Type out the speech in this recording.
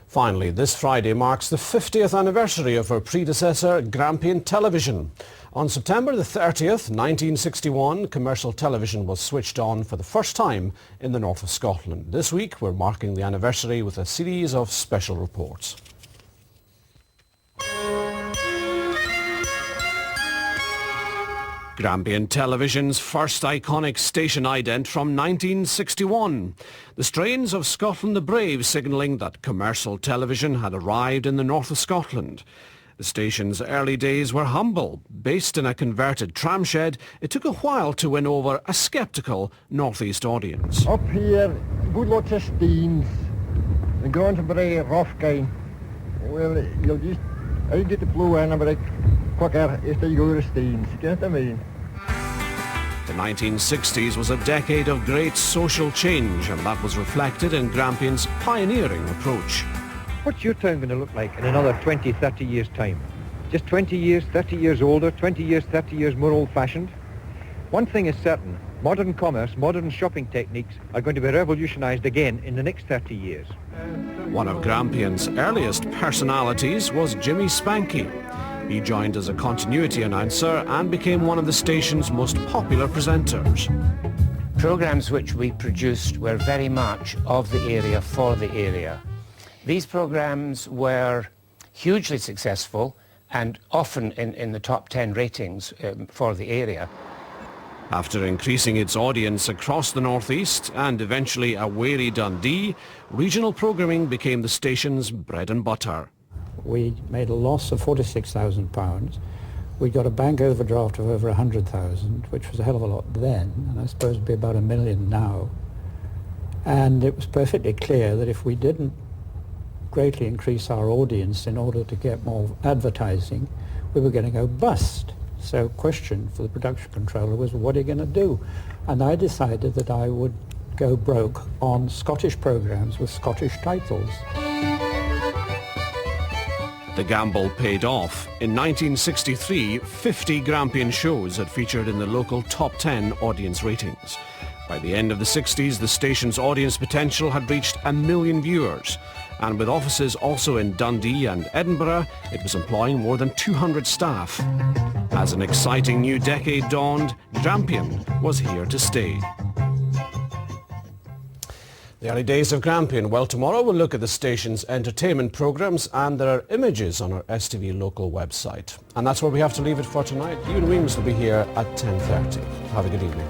Finally, this Friday marks the 50th anniversary of her predecessor, Grampian Television. On September the 30th, 1961, commercial television was switched on for the first time in the north of Scotland. This week, we're marking the anniversary with a series of special reports. Grampian Television's first iconic station ident from 1961. The strains of Scotland the Brave signalling that commercial television had arrived in the north of Scotland. The station's early days were humble. Based in a converted tramshed, it took a while to win over a sceptical northeast audience. Up here, good lots of steams. And going to be rough game. Well, I'll get the flow in a bit quicker as they go to steams. You get what I mean? The 1960s was a decade of great social change, and that was reflected in Grampian's pioneering approach. What's your town going to look like in another 20, 30 years' time? Just 20 years, 30 years older, 20 years, 30 years more old-fashioned? One thing is certain, modern commerce, modern shopping techniques are going to be revolutionised again in the next 30 years. One of Grampian's earliest personalities was Jimmy Spanky. He joined as a continuity announcer and became one of the station's most popular presenters. Programmes which we produced were very much of the area, for the area. These programmes were hugely successful and often in the top 10 ratings for the area. After increasing its audience across the northeast and eventually a weary Dundee, regional programming became the station's bread and butter. We made a loss of £46,000. We got a bank overdraft of over 100,000, which was a hell of a lot then, and I suppose it'd be about $1 million now. And it was perfectly clear that if we didn't greatly increase our audience in order to get more advertising, we were going to go bust. So question for the production controller was, what are you going to do? And I decided that I would go broke on Scottish programmes with Scottish titles. The gamble paid off. In 1963, 50 Grampian shows had featured in the local top 10 audience ratings. By the end of the 60s, the station's audience potential had reached 1 million viewers. And with offices also in Dundee and Edinburgh, it was employing more than 200 staff. As an exciting new decade dawned, Grampian was here to stay. The early days of Grampian. Well, tomorrow we'll look at the station's entertainment programmes, and there are images on our STV local website. And that's where we have to leave it for tonight. Ewan Weems will be here at 10:30. Have a good evening.